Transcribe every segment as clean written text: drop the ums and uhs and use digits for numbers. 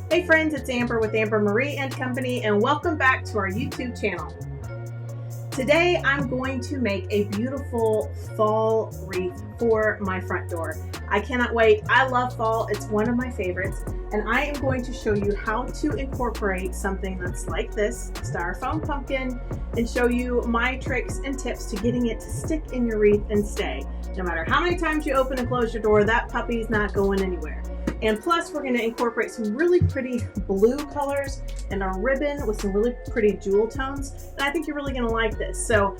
Hey friends, it's Amber with Amber Marie and Company, and welcome back to our YouTube channel. Today I'm going to make a beautiful fall wreath for my front door. I cannot wait. I love fall. It's one of my favorites, and I am going to show you how to incorporate something that's like this styrofoam pumpkin and show you my tricks and tips to getting it to stick in your wreath and stay. No matter how many times you open and close your door, that puppy's not going anywhere. And plus, we're going to incorporate some really pretty blue colors and a ribbon with some really pretty jewel tones. And I think you're really going to like this. So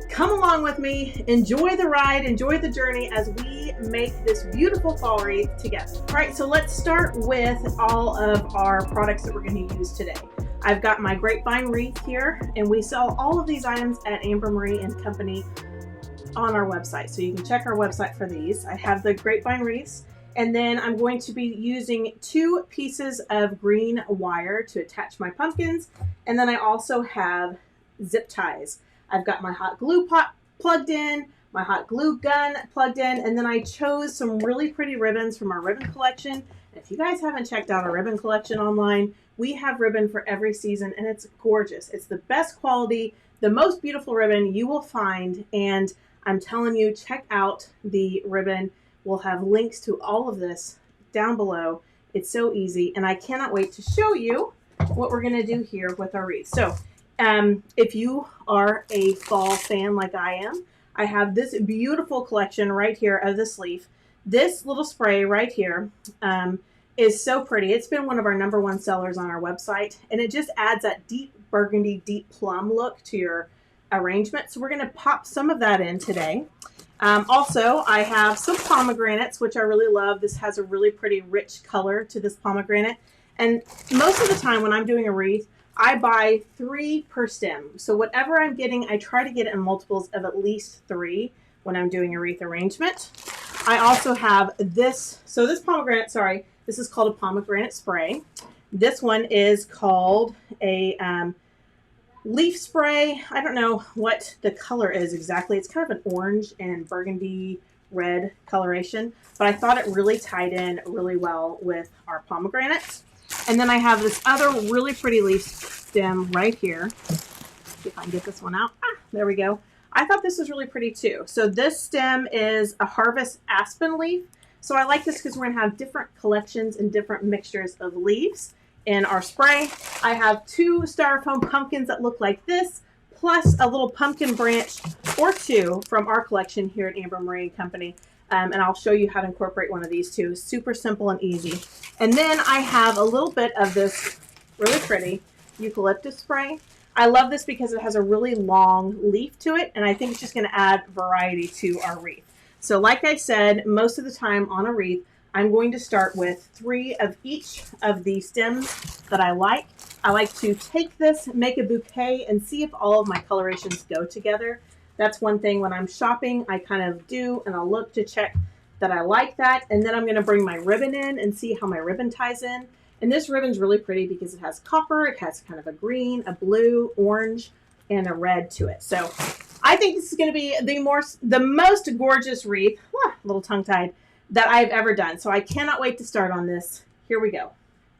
come along with me, enjoy the ride, enjoy the journey as we make this beautiful fall wreath together. All right, so let's start with all of our products that we're going to use today. I've got my grapevine wreath here, and we sell all of these items at Amber Marie and Company on our website. So you can check our website for these. I have the grapevine wreaths. And then I'm going to be using 2 pieces of green wire to attach my pumpkins. And then I also have zip ties. I've got my hot glue pot plugged in, my hot glue gun plugged in, and then I chose some really pretty ribbons from our ribbon collection. And if you guys haven't checked out our ribbon collection online, we have ribbon for every season, and it's gorgeous. It's the best quality, the most beautiful ribbon you will find, and I'm telling you, check out the ribbon. We'll have links to all of this down below. It's so easy, and I cannot wait to show you what we're going to do here with our wreath. So if you are a fall fan like I am, I have this beautiful collection right here of this leaf. This little spray right here is so pretty. It's been one of our #1 sellers on our website, and it just adds that deep burgundy, deep plum look to your arrangement. So we're going to pop some of that in today. Also, I have some pomegranates, which I really love. This has a really pretty rich color to this pomegranate. And most of the time when I'm doing a wreath, I buy 3 per stem. So whatever I'm getting, I try to get it in multiples of at least 3 when I'm doing a wreath arrangement. I also have this. So this pomegranate, sorry, this is called a pomegranate spray. This one is called a leaf spray. I don't know what the color is exactly. It's kind of an orange and burgundy red coloration, but I thought it really tied in really well with our pomegranates. And then I have this other really pretty leaf stem right here. See if I can get this one out. There we go. I thought this was really pretty too. So this stem is a harvest aspen leaf. So I like this because we're going to have different collections and different mixtures of leaves in our spray. I have 2 styrofoam pumpkins that look like this, plus a little pumpkin branch or 2 from our collection here at Amber Marie and Company. And I'll show you how to incorporate one of these too. Super simple and easy. And then I have a little bit of this really pretty eucalyptus spray. I love this because it has a really long leaf to it, and I think it's just going to add variety to our wreath. So like I said, most of the time on a wreath, I'm going to start with 3 of each of the stems that I like. I like to take this, make a bouquet, and see if all of my colorations go together. That's one thing when I'm shopping, I kind of do, and I'll look to check that I like that. And then I'm going to bring my ribbon in and see how my ribbon ties in. And this ribbon's really pretty because it has copper, it has kind of a green, a blue, orange, and a red to it. So I think this is going to be the most gorgeous wreath, a little tongue-tied, that I've ever done. So I cannot wait to start on this. Here we go.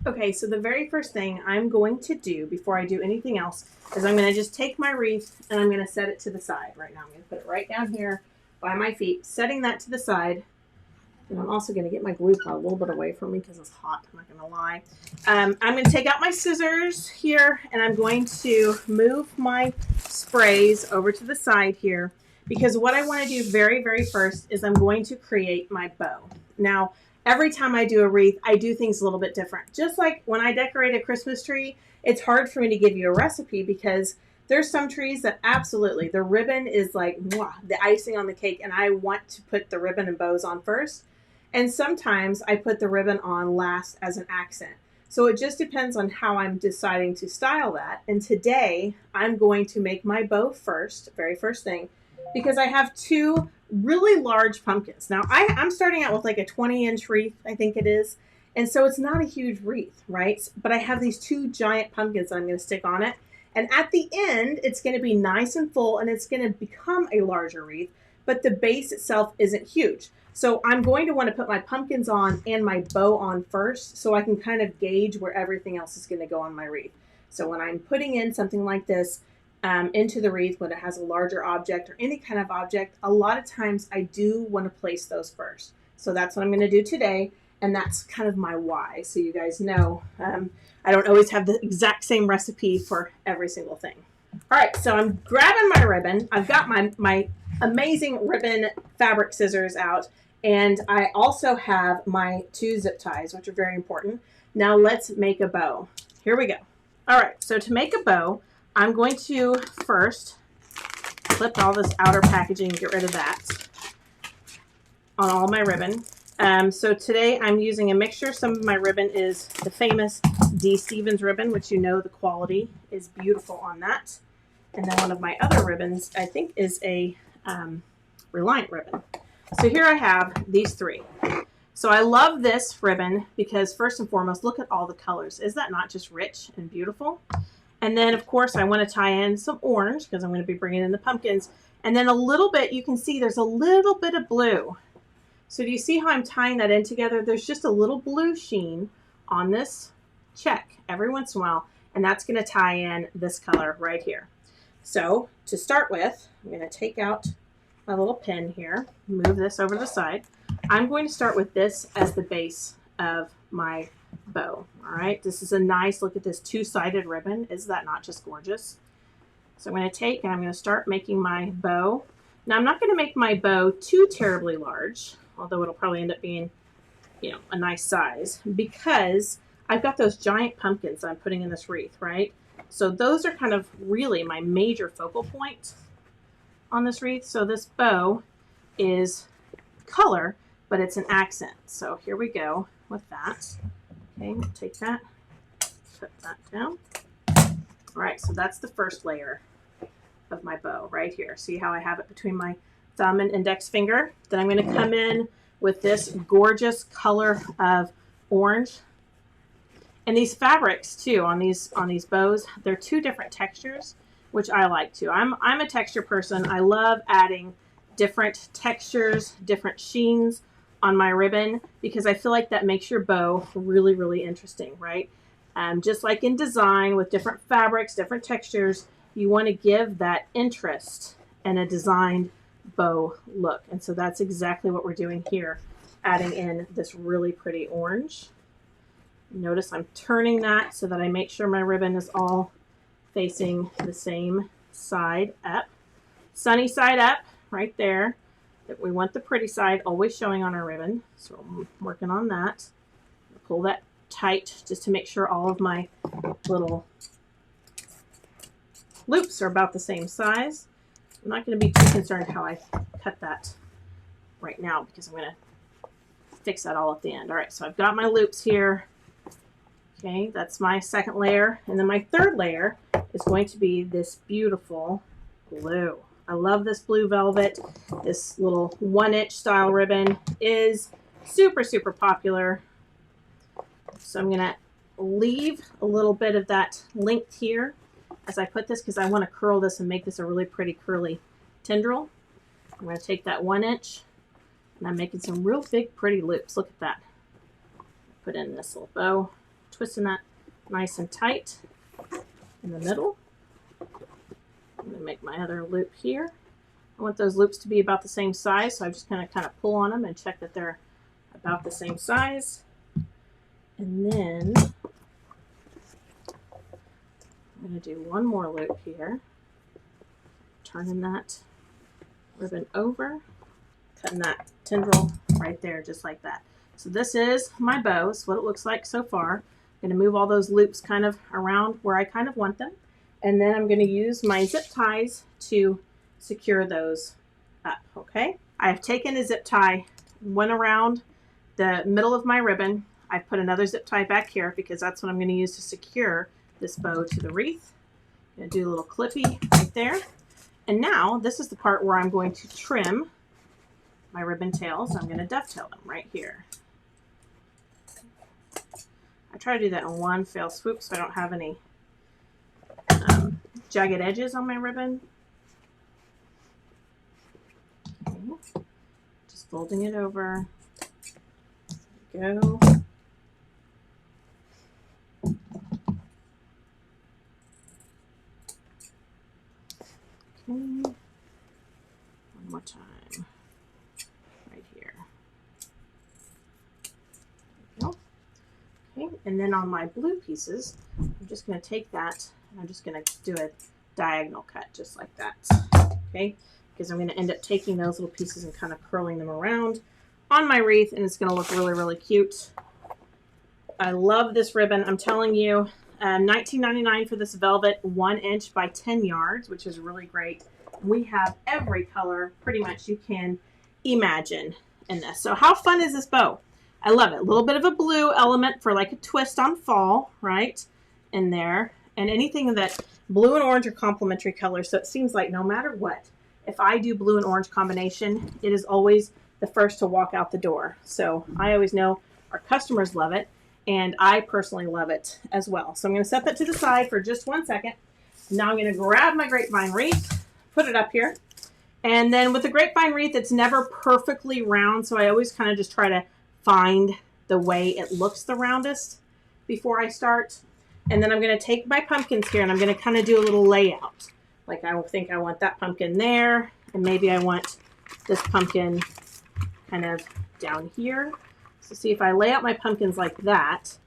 Okay, so the very first thing I'm going to do before I do anything else is I'm going to just take my wreath and I'm going to set it to the side. Right now I'm going to put it right down here by my feet, setting that to the side. And I'm also going to get my glue pot a little bit away from me because it's hot. I'm not going to lie. I'm going to take out my scissors here, and I'm going to move my sprays over to the side here, because what I want to do very, very first is I'm going to create my bow. Now, every time I do a wreath, I do things a little bit different. Just like when I decorate a Christmas tree, it's hard for me to give you a recipe because there's some trees that absolutely, the ribbon is like mwah, the icing on the cake, and I want to put the ribbon and bows on first. And sometimes I put the ribbon on last as an accent. So it just depends on how I'm deciding to style that. And today I'm going to make my bow first, very first thing, because I have 2 really large pumpkins. Now I'm starting out with like a 20-inch wreath, I think it is. And so it's not a huge wreath, right? But I have these 2 giant pumpkins that I'm going to stick on it. And at the end, it's going to be nice and full, and it's going to become a larger wreath, but the base itself isn't huge. So I'm going to want to put my pumpkins on and my bow on first so I can kind of gauge where everything else is going to go on my wreath. So when I'm putting in something like this into the wreath, when it has a larger object or any kind of object, a lot of times I do want to place those first. So that's what I'm going to do today, and that's kind of my why. So you guys know I don't always have the exact same recipe for every single thing. All right, so I'm grabbing my ribbon. I've got my amazing ribbon fabric scissors out, and I also have my 2 zip ties, which are very important. Now let's make a bow. Here we go. All right, so to make a bow, I'm going to first clip all this outer packaging and get rid of that on all my ribbon. So today I'm using a mixture. Some of my ribbon is the famous D. Stevens ribbon, which you know the quality is beautiful on that. And then one of my other ribbons, I think, is a Reliant ribbon. So here I have these 3. So I love this ribbon because first and foremost, look at all the colors. Is that not just rich and beautiful? And then, of course, I want to tie in some orange because I'm going to be bringing in the pumpkins. And then a little bit, you can see there's a little bit of blue. So do you see how I'm tying that in together? There's just a little blue sheen on this check every once in a while, and that's going to tie in this color right here. So to start with, I'm going to take out my little pin here, move this over to the side. I'm going to start with this as the base of my bow. All right, this is a nice, look at this 2-sided ribbon. Is that not just gorgeous? So I'm going to take and I'm going to start making my bow. Now I'm not going to make my bow too terribly large, although it'll probably end up being, you know, a nice size, because I've got those giant pumpkins I'm putting in this wreath, right? So those are kind of really my major focal point on this wreath. So this bow is color, but it's an accent. So here we go with that. Okay, we'll take that, put that down. All right, so that's the first layer of my bow right here. See how I have it between my thumb and index finger? Then I'm going to come in with this gorgeous color of orange. And these fabrics too on these bows, they're 2 different textures, which I like too. I'm a texture person. I love adding different textures, different sheens on my ribbon because I feel like that makes your bow really, really interesting, right? Just like in design with different fabrics, different textures, you want to give that interest and a designed bow look. And so that's exactly what we're doing here, adding in this really pretty orange. Notice I'm turning that so that I make sure my ribbon is all facing the same side up. Sunny side up right there. We want the pretty side always showing on our ribbon. So I'm working on that. Pull that tight just to make sure all of my little loops are about the same size. I'm not going to be too concerned how I cut that right now because I'm going to fix that all at the end. All right, so I've got my loops here. Okay, that's my second layer. And then my third layer is going to be this beautiful blue. I love this blue velvet. This little 1-inch style ribbon is super, super popular. So I'm going to leave a little bit of that length here as I put this because I want to curl this and make this a really pretty curly tendril. I'm going to take that 1-inch and I'm making some real big pretty loops. Look at that. Put in this little bow, twisting that nice and tight in the middle. I'm going to make my other loop here. I want those loops to be about the same size, so I'm just going to kind of pull on them and check that they're about the same size. And then I'm going to do one more loop here, turning that ribbon over, cutting that tendril right there just like that. So this is my bow. This is what it looks like so far. I'm going to move all those loops kind of around where I kind of want them. And then I'm going to use my zip ties to secure those up, okay? I've taken a zip tie, went around the middle of my ribbon. I've put another zip tie back here because that's what I'm going to use to secure this bow to the wreath. I'm going to do a little clippy right there. And now this is the part where I'm going to trim my ribbon tails. I'm going to dovetail them right here. I try to do that in one fell swoop so I don't have any jagged edges on my ribbon. Okay. Just folding it over. There we go. Okay. One more time. Right here. There we go. Okay, and then on my blue pieces, I'm just going to take that and I'm just going to do a diagonal cut just like that. Okay, because I'm going to end up taking those little pieces and kind of curling them around on my wreath, and it's going to look really, really cute. I love this ribbon. I'm telling you, $19.99 for this velvet 1 inch by 10 yards, which is really great. We have every color pretty much you can imagine in this. So how fun is this bow? I love it. A little bit of a blue element for like a twist on fall, right, in there. And anything that blue and orange are complementary colors, so it seems like no matter what, if I do blue and orange combination, it is always the first to walk out the door. So I always know our customers love it, and I personally love it as well. So I'm going to set that to the side for just 1 second. Now I'm going to grab my grapevine wreath, put it up here. And then with the grapevine wreath, it's never perfectly round, so I always kind of just try to find the way it looks the roundest before I start. And then I'm going to take my pumpkins here and I'm going to kind of do a little layout. Like I think I want that pumpkin there, and maybe I want this pumpkin kind of down here. So see, if I lay out my pumpkins like that,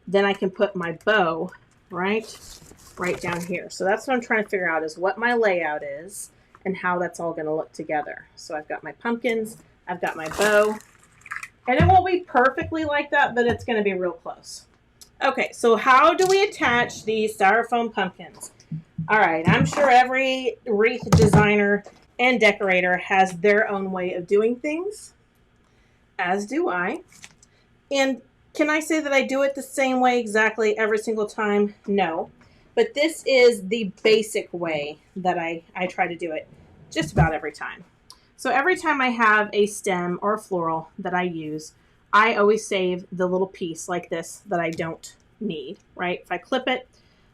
then I can put my bow right down here. So that's what I'm trying to figure out, is what my layout is and how that's all going to look together. So I've got my pumpkins, I've got my bow, and it won't be perfectly like that, but it's going to be real close. Okay, so how do we attach these styrofoam pumpkins? All right, I'm sure every wreath designer and decorator has their own way of doing things, as do I. And can I say that I do it the same way exactly every single time? No. But this is the basic way that I try to do it just about every time. So every time I have a stem or a floral that I use, I always save the little piece like this that I don't need, right? If I clip it,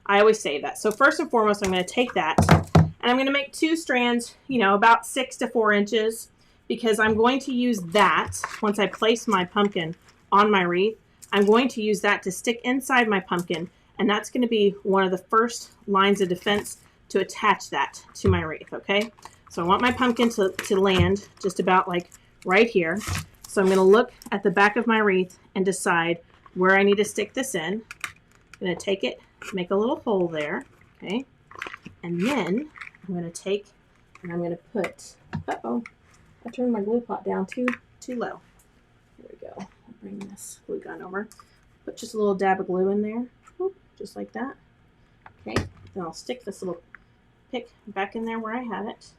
I always save that. So first and foremost, I'm going to take that and I'm going to make 2 strands, about 6 to 4 inches, because I'm going to use that once I place my pumpkin on my wreath. I'm going to use that to stick inside my pumpkin, and that's going to be one of the first lines of defense to attach that to my wreath, okay? So I want my pumpkin to land just about like right here. So I'm going to look at the back of my wreath and decide where I need to stick this in. I'm going to take it, make a little hole there, okay? And then I'm going to take and I'm going to put, uh-oh, I turned my glue pot down too low. There we go. I'll bring this glue gun over. Put just a little dab of glue in there, just like that. Okay, then I'll stick this little pick back in there where I had it.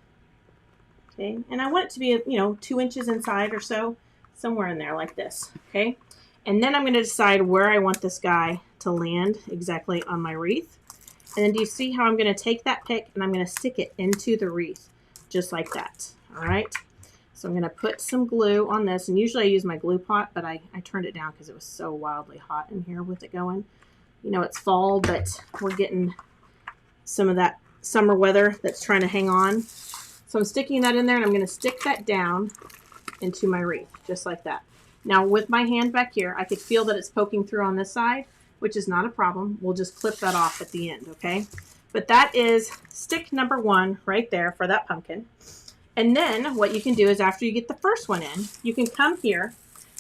Okay, and I want it to be, 2 inches inside or so, somewhere in there like this, okay? And then I'm going to decide where I want this guy to land exactly on my wreath. And then do you see how I'm going to take that pick and I'm going to stick it into the wreath, just like that, all right? So I'm going to put some glue on this, and usually I use my glue pot, but I turned it down because it was so wildly hot in here with it going. It's fall, but we're getting some of that summer weather that's trying to hang on. So I'm sticking that in there, and I'm going to stick that down into my wreath, just like that. Now with my hand back here, I could feel that it's poking through on this side, which is not a problem. We'll just clip that off at the end, okay? But that is stick number 1 right there for that pumpkin. And then what you can do is, after you get the first one in, you can come here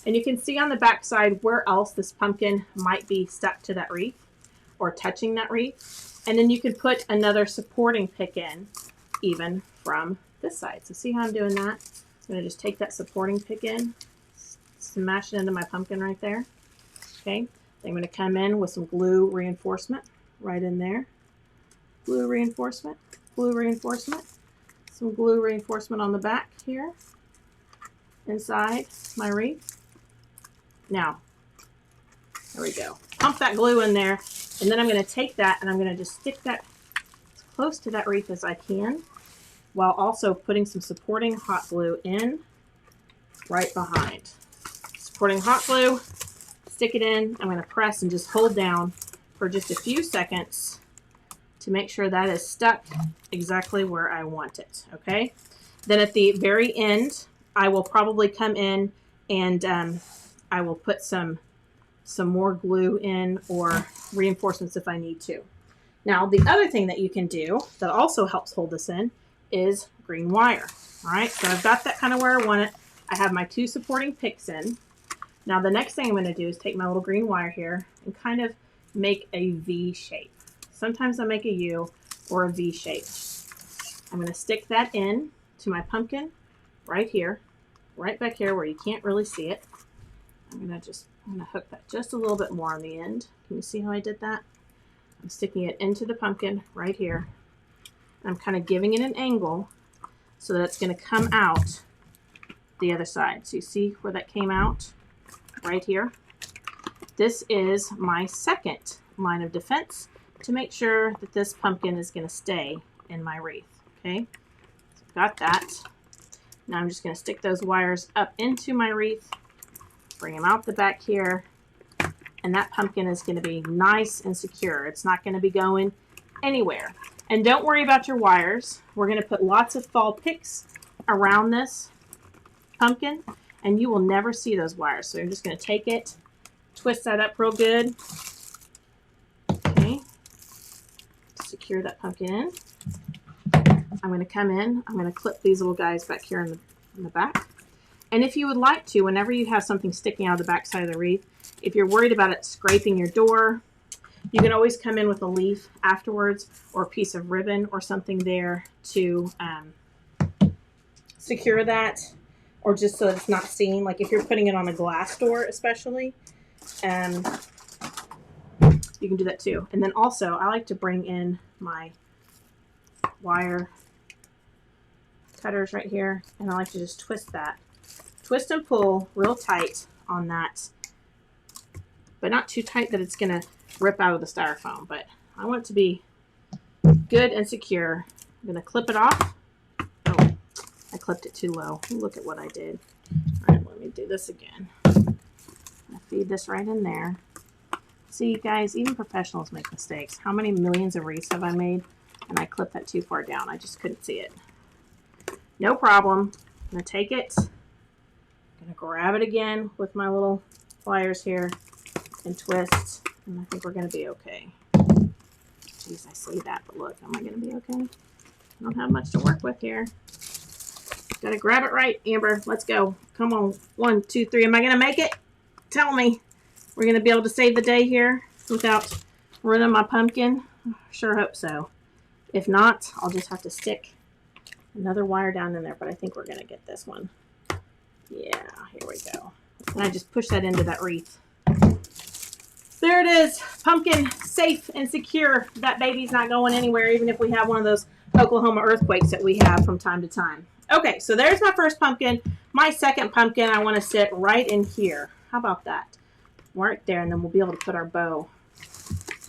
and you can see on the back side where else this pumpkin might be stuck to that wreath or touching that wreath. And then you can put another supporting pick in even from this side. So see how I'm doing that? I'm going to just take that supporting pick in, smash it into my pumpkin right there. Okay, then I'm going to come in with some glue reinforcement right in there. Glue reinforcement, some glue reinforcement on the back here, inside my wreath. Now, there we go. Pump that glue in there, and then I'm going to take that and I'm going to just stick that as close to that wreath as I can, while also putting some supporting hot glue in right behind. Supporting hot glue, stick it in. I'm going to press and just hold down for just a few seconds to make sure that is stuck exactly where I want it, okay? Then at the very end, I will probably come in and I will put some more glue in or reinforcements if I need to. Now, the other thing that you can do that also helps hold this in is green wire. All right, so I've got that kind of where I want it. I have my 2 supporting picks in. Now, the next thing I'm going to do is take my little green wire here and kind of make a V shape. Sometimes I make a U or a V shape. I'm going to stick that in to my pumpkin right here, right back here where you can't really see it. I'm going to hook that just a little bit more on the end. Can you see how I did that? I'm sticking it into the pumpkin right here. I'm kind of giving it an angle so that it's going to come out the other side. So you see where that came out right here? This is my second line of defense to make sure that this pumpkin is going to stay in my wreath. Okay, so I've got that. Now I'm just going to stick those wires up into my wreath, bring them out the back here, and that pumpkin is going to be nice and secure. It's not going to be going anywhere. And don't worry about your wires. We're going to put lots of fall picks around this pumpkin, and you will never see those wires. So I'm just going to take it, twist that up real good. Okay, secure that pumpkin in. I'm going to come in, I'm going to clip these little guys back here in the back. And if you would like to, whenever you have something sticking out of the back side of the wreath, if you're worried about it scraping your door, you can always come in with a leaf afterwards or a piece of ribbon or something there to secure that, or just so it's not seen. Like if you're putting it on a glass door especially, you can do that too. And then also I like to bring in my wire cutters right here, and I like to just twist and pull real tight on that, but not too tight that it's gonna rip out of the styrofoam, but I want it to be good and secure. I'm gonna clip it off. Oh, I clipped it too low. Look at what I did. All right, let me do this again. I feed this right in there. See, guys, even professionals make mistakes. How many millions of wreaths have I made? And I clipped that too far down. I just couldn't see it. No problem. I'm going to take it. I'm going to grab it again with my little pliers here and twist. And I think we're going to be okay. Jeez, I say that, but look, am I going to be okay? I don't have much to work with here. Got to grab it right, Amber. Let's go. Come on. 1, 2, 3. Am I going to make it? Tell me. We're going to be able to save the day here without ruining my pumpkin? Sure hope so. If not, I'll just have to stick another wire down in there, but I think we're going to get this one. Yeah, here we go. And I just push that into that wreath. There it is. Pumpkin safe and secure. That baby's not going anywhere, even if we have one of those Oklahoma earthquakes that we have from time to time. Okay, so there's my first pumpkin. My second pumpkin, I want to sit right in here. How about that? Right there, and then we'll be able to put our bow.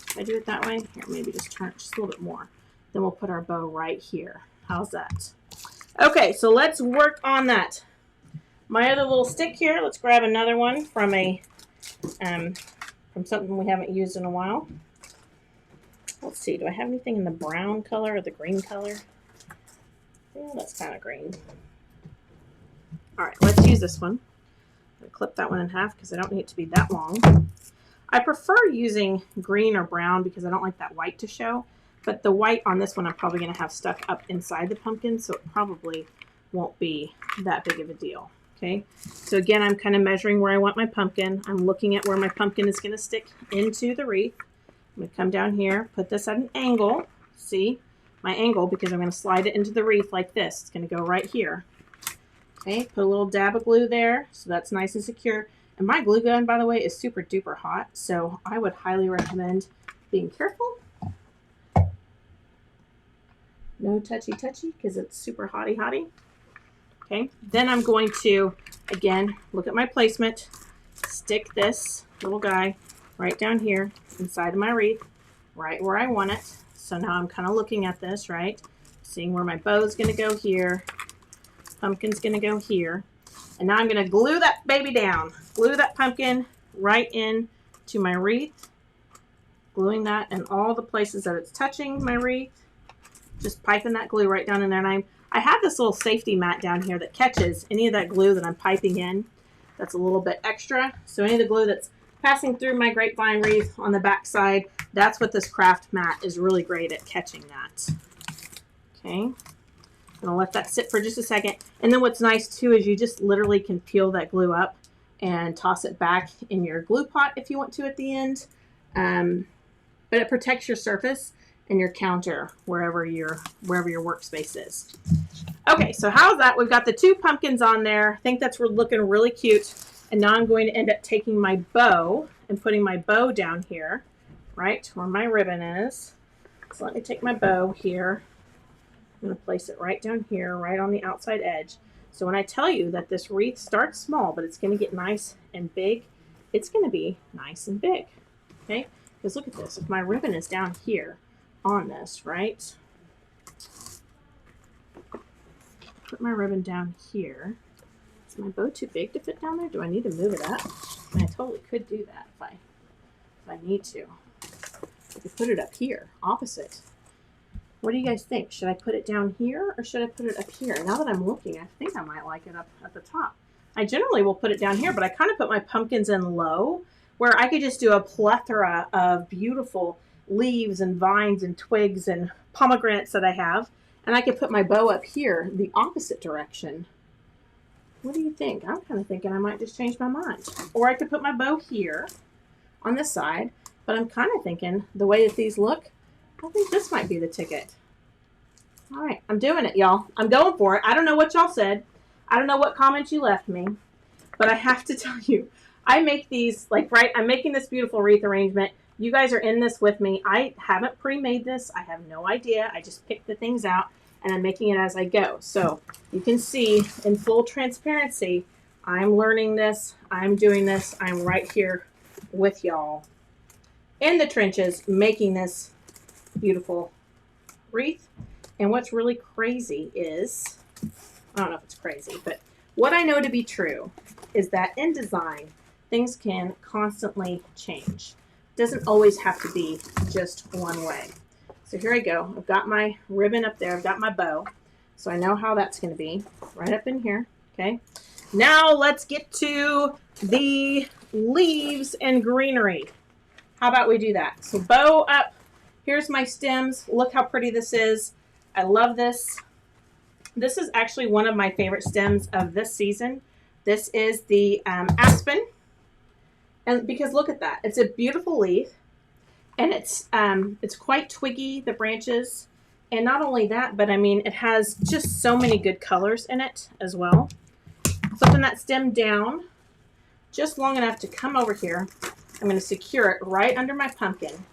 Can I do it that way? Here, maybe just turn it just a little bit more. Then we'll put our bow right here. How's that? Okay, so let's work on that. My other little stick here, let's grab another one from a from something we haven't used in a while. Let's see, do I have anything in the brown color or the green color? Yeah, that's kind of green. All right, let's use this one. I'm going to clip that one in half because I don't need it to be that long. I prefer using green or brown because I don't like that white to show. But the white on this one I'm probably going to have stuck up inside the pumpkin, so it probably won't be that big of a deal. Okay, so again, I'm kind of measuring where I want my pumpkin. I'm looking at where my pumpkin is going to stick into the wreath. I'm going to come down here, put this at an angle. See my angle, because I'm going to slide it into the wreath like this. It's going to go right here. Okay, put a little dab of glue there, so that's nice and secure. And my glue gun, by the way, is super duper hot, so I would highly recommend being careful. No touchy because it's super hotty. Okay, then I'm going to, again, look at my placement, stick this little guy right down here inside of my wreath, right where I want it. So now I'm kind of looking at this, right? Seeing where my bow is going to go here, pumpkin's going to go here. And now I'm going to glue that baby down, glue that pumpkin right in to my wreath, gluing that in all the places that it's touching my wreath. Just piping that glue right down in there, and I have this little safety mat down here that catches any of that glue that I'm piping in that's a little bit extra. So any of the glue that's passing through my grapevine wreath on the back side, that's what this craft mat is really great at catching that. Okay, I'm gonna let that sit for just a second. And then what's nice too is you just literally can peel that glue up and toss it back in your glue pot if you want to at the end. But it protects your surface and your counter wherever your workspace is. Okay, so how's that? We've got the 2 pumpkins on there. I think that's looking really cute. And now I'm going to end up taking my bow and putting my bow down here, right where my ribbon is. So let me take my bow here. I'm going to place it right down here, right on the outside edge. So when I tell you that this wreath starts small, but it's going to get nice and big, it's going to be nice and big. Okay, because look at this. If my ribbon is down here on this, right? Put my ribbon down here. Is my bow too big to fit down there? Do I need to move it up? I mean, I totally could do that if I need to. I could put it up here, opposite. What do you guys think? Should I put it down here or should I put it up here? Now that I'm looking, I think I might like it up at the top. I generally will put it down here, but I kind of put my pumpkins in low where I could just do a plethora of beautiful leaves and vines and twigs and pomegranates that I have. And I could put my bow up here the opposite direction. What do you think? I'm kind of thinking I might just change my mind. Or I could put my bow here on this side. But I'm kind of thinking the way that these look, I think this might be the ticket. All right, I'm doing it, y'all. I'm going for it. I don't know what y'all said. I don't know what comments you left me. But I have to tell you, I make these, I'm making this beautiful wreath arrangement. You guys are in this with me. I haven't pre-made this. I have no idea. I just picked the things out and I'm making it as I go. So you can see in full transparency, I'm learning this. I'm doing this. I'm right here with y'all in the trenches making this beautiful wreath. And what's really crazy is, I don't know if it's crazy, but what I know to be true is that in design, things can constantly change. It doesn't always have to be just one way. So here I go. I've got my ribbon up there. I've got my bow. So I know how that's going to be right up in here. Okay. Now let's get to the leaves and greenery. How about we do that? So bow up. Here's my stems. Look how pretty this is. I love this. This is actually one of my favorite stems of this season. This is the aspen. And because look at that. It's a beautiful leaf. And it's quite twiggy, the branches. And not only that, but I mean, it has just so many good colors in it as well. Flipping that stem down just long enough to come over here. I'm going to secure it right under my pumpkin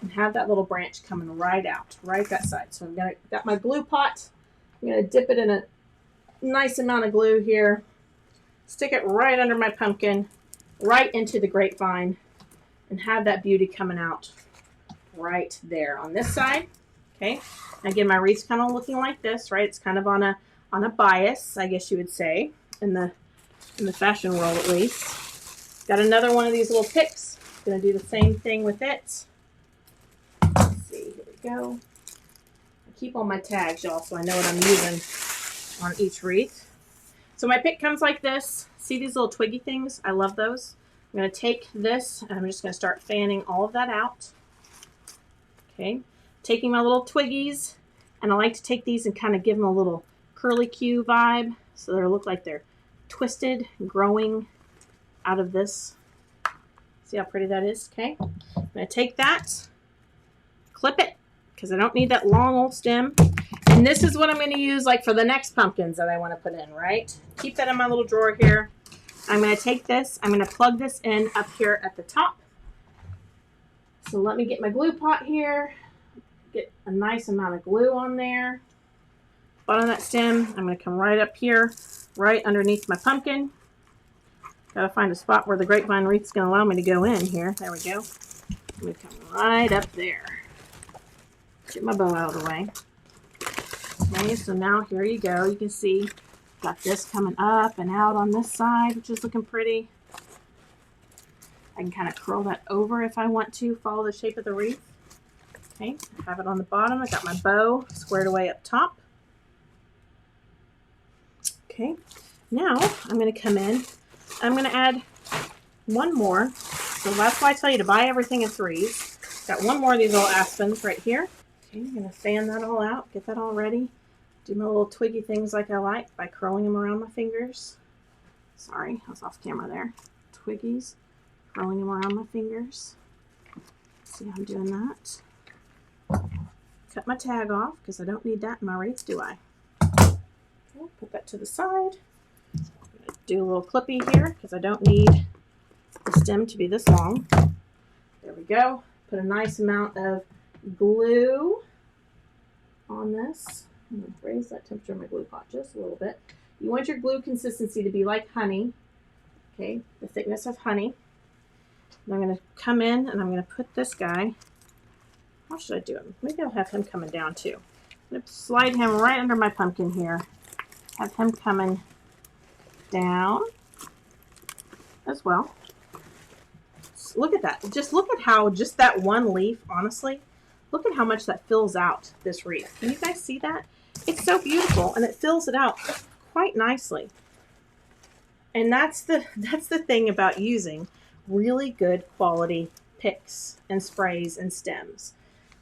and have that little branch coming right out, right that side. So got my glue pot. I'm going to dip it in a nice amount of glue here. Stick it right under my pumpkin, right into the grapevine, and have that beauty coming out right there on this side. Okay. Again, my wreath's kind of looking like this, right? It's kind of on a bias, I guess you would say, in the fashion world at least. Got another one of these little picks. Going to do the same thing with it. Let's see. Here we go. I keep all my tags, y'all, so I know what I'm using on each wreath. So my pick comes like this. See these little twiggy things? I love those. I'm going to take this and I'm just going to start fanning all of that out. Okay. Taking my little twiggies, and I like to take these and kind of give them a little curly-Q vibe. So they look like they're twisted, growing out of this. See how pretty that is? Okay. I'm going to take that, clip it, because I don't need that long old stem. And this is what I'm going to use like for the next pumpkins that I want to put in, right? Keep that in my little drawer here. I'm going to take this, I'm going to plug this in up here at the top. So let me get my glue pot here. Get a nice amount of glue on there. Bottom of that stem, I'm going to come right up here, right underneath my pumpkin. Got to find a spot where the grapevine wreath is going to allow me to go in here. There we go. I'm going to come right up there. Get my bow out of the way. Okay, so now here you go. You can see got this coming up and out on this side, which is looking pretty. I can kind of curl that over if I want to, follow the shape of the wreath. Okay, I have it on the bottom. I got my bow squared away up top. Okay, now I'm going to come in. I'm going to add one more. So that's why I tell you to buy everything in threes. Got one more of these little aspens right here. Okay, I'm going to fan that all out, get that all ready. Do my little twiggy things like I like by curling them around my fingers. Sorry, I was off camera there. Twiggies, curling them around my fingers. See how I'm doing that. Cut my tag off because I don't need that in my wreath, do I? Okay, put that to the side. Do a little clippy here because I don't need the stem to be this long. There we go. Put a nice amount of glue on this. I'm going to raise that temperature of my glue pot just a little bit. You want your glue consistency to be like honey. Okay, the thickness of honey. And I'm going to come in and I'm going to put this guy. How should I do him? Maybe I'll have him coming down too. I'm going to slide him right under my pumpkin here. Have him coming down as well. So look at that. Just look at how just that one leaf, honestly, look at how much that fills out this wreath. Can you guys see that? It's so beautiful and it fills it out quite nicely. And that's the thing about using really good quality picks and sprays and stems.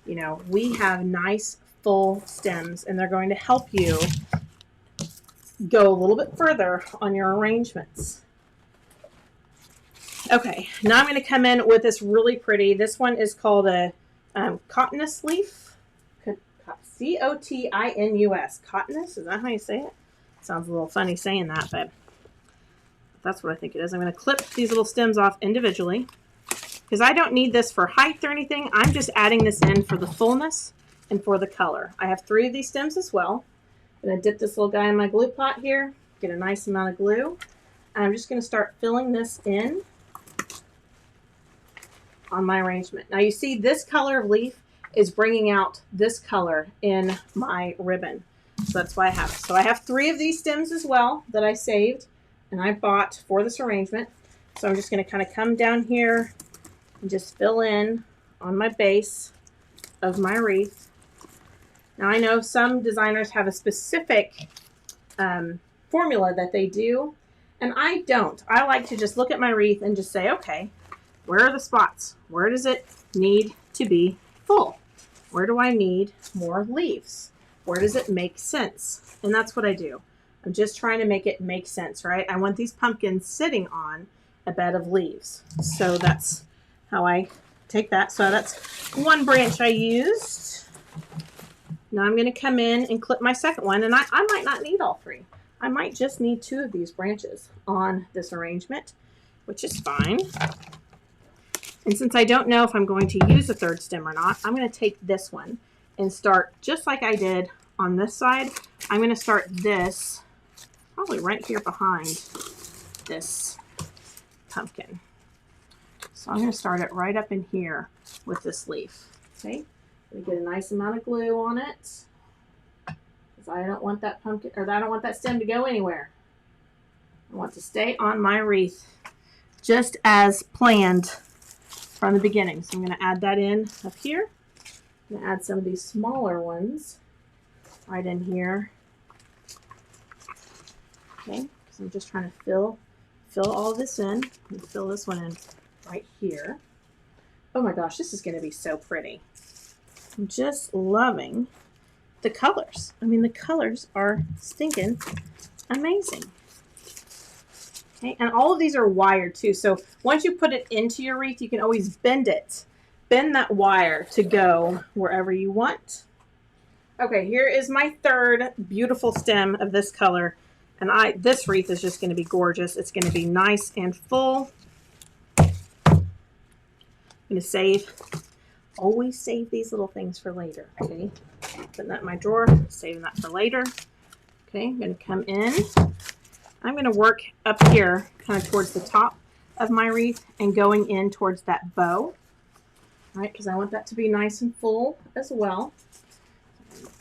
You know, we have nice full stems and they're going to help you go a little bit further on your arrangements. Okay, now I'm going to come in with this really pretty, this one is called a cotinus leaf. C-O-T-I-N-U-S. Cotinus, is that how you say it? Sounds a little funny saying that, but that's what I think it is. I'm going to clip these little stems off individually because I don't need this for height or anything. I'm just adding this in for the fullness and for the color. I have 3 of these stems as well. I'm going to dip this little guy in my glue pot here, get a nice amount of glue. And I'm just going to start filling this in on my arrangement. Now you see this color of leaf is bringing out this color in my ribbon. So that's why I have it. So I have 3 of these stems as well that I saved and I bought for this arrangement. So I'm just going to kind of come down here and just fill in on my base of my wreath. Now I know some designers have a specific formula that they do, and I don't. I like to just look at my wreath and just say, okay, where are the spots? Where does it need to be full? Where do I need more leaves? Where does it make sense? And that's what I do. I'm just trying to make it make sense, right? I want these pumpkins sitting on a bed of leaves. So that's how I take that. So that's one branch I used. Now I'm going to come in and clip my second one, and I might not need all 3. I might just need 2 of these branches on this arrangement, which is fine. And since I don't know if I'm going to use a 3rd stem or not, I'm going to take this one and start just like I did on this side. I'm going to start this probably right here behind this pumpkin. So I'm going to start it right up in here with this leaf. Okay, I'm going to get a nice amount of glue on it because I don't want that pumpkin, or I don't want that stem to go anywhere. I want to stay on my wreath just as planned from the beginning. So I'm going to add that in up here. I'm going to add some of these smaller ones right in here. Okay, because I'm just trying to fill all this in. And fill this one in right here. Oh my gosh, this is going to be so pretty. I'm just loving the colors. I mean, the colors are stinking amazing. Okay, and all of these are wired too. So once you put it into your wreath, you can always bend it. Bend that wire to go wherever you want. Okay, here is my 3rd beautiful stem of this color. And this wreath is just going to be gorgeous. It's going to be nice and full. I'm going to always save these little things for later. Okay, putting that in my drawer, saving that for later. Okay, I'm going to come in. I'm going to work up here kind of towards the top of my wreath and going in towards that bow. All right, because I want that to be nice and full as well.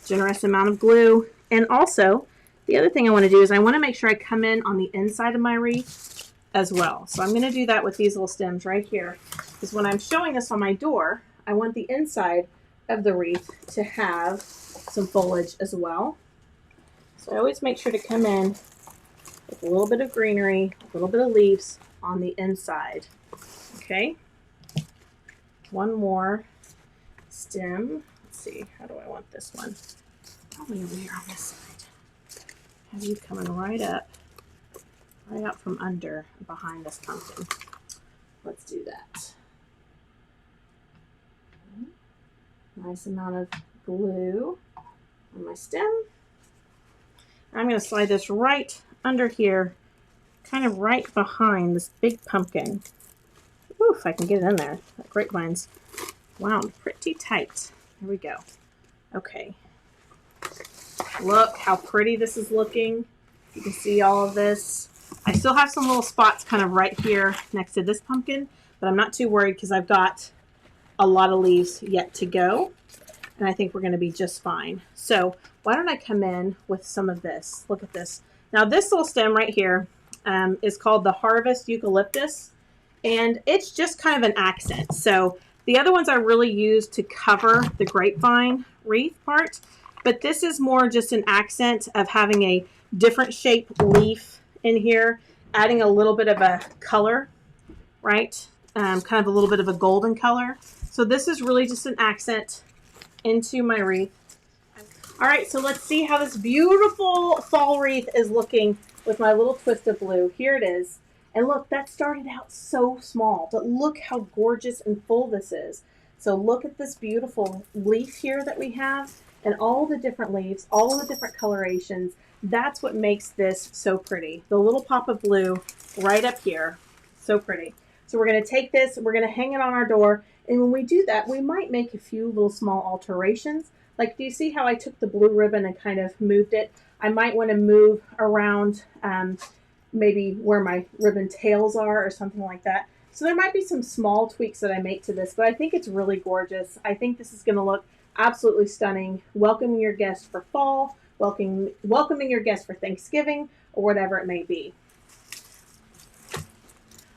Generous amount of glue. And also, the other thing I want to do is I want to make sure I come in on the inside of my wreath as well. So I'm going to do that with these little stems right here. Because when I'm showing this on my door, I want the inside of the wreath to have some foliage as well. So I always make sure to come in with a little bit of greenery, a little bit of leaves on the inside. Okay, one more stem. Let's see, how do I want this one? Probably over here on this side. Have you coming right up, right out from under behind this pumpkin. Let's do that. Nice amount of glue on my stem. I'm going to slide this right under here, kind of right behind this big pumpkin. Ooh, if I can get it in there. That grapevine's wound pretty tight. There we go. Okay. Look how pretty this is looking. You can see all of this. I still have some little spots kind of right here next to this pumpkin, but I'm not too worried because I've got a lot of leaves yet to go, and I think we're going to be just fine. So why don't I come in with some of this? Look at this. Now this little stem right here is called the Harvest Eucalyptus, and it's just kind of an accent. So the other ones I really use to cover the grapevine wreath part, but this is more just an accent of having a different shaped leaf in here, adding a little bit of a color, right? Kind of a little bit of a golden color. So this is really just an accent into my wreath. All right, so let's see how this beautiful fall wreath is looking with my little twist of blue. Here it is. And look, that started out so small, but look how gorgeous and full this is. So look at this beautiful leaf here that we have, and all the different leaves, all the different colorations. That's what makes this so pretty. The little pop of blue right up here, so pretty. So we're gonna take this, we're gonna hang it on our door, and when we do that, we might make a few little small alterations. Like, do you see how I took the blue ribbon and kind of moved it? I might wanna move around maybe where my ribbon tails are or something like that. So there might be some small tweaks that I make to this, but I think it's really gorgeous. I think this is gonna look absolutely stunning, welcoming your guests for fall, welcoming your guests for Thanksgiving, or whatever it may be.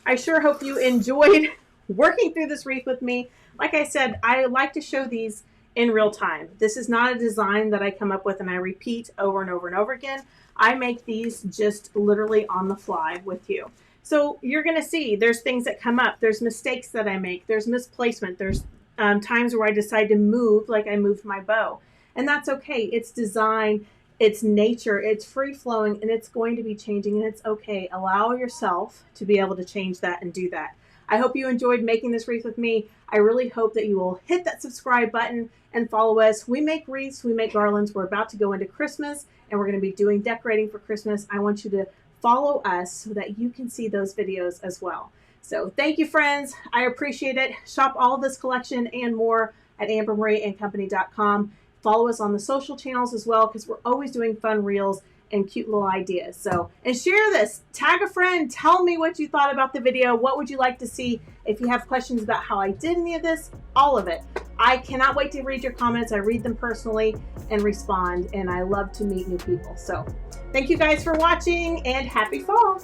I sure hope you enjoyed working through this wreath with me. Like I said, I like to show these in real time. This is not a design that I come up with and I repeat over and over and over again. I make these just literally on the fly with you. So you're gonna see there's things that come up. There's mistakes that I make. There's misplacement. There's times where I decide to move, like I moved my bow. And that's okay. It's design, it's nature, it's free flowing, and it's going to be changing, and it's okay. Allow yourself to be able to change that and do that. I hope you enjoyed making this wreath with me. I really hope that you will hit that subscribe button and follow us. We make wreaths, we make garlands. We're about to go into Christmas, and we're going to be doing decorating for Christmas. I want you to follow us so that you can see those videos as well. So thank you, friends. I appreciate it. Shop all of this collection and more at ambermarieandcompany.com. Follow us on the social channels as well, because we're always doing fun reels and cute little ideas. So, and share this, tag a friend, tell me what you thought about the video. What would you like to see? If you have questions about how I did any of this, all of it. I cannot wait to read your comments. I read them personally and respond, and I love to meet new people. So thank you guys for watching, and happy fall.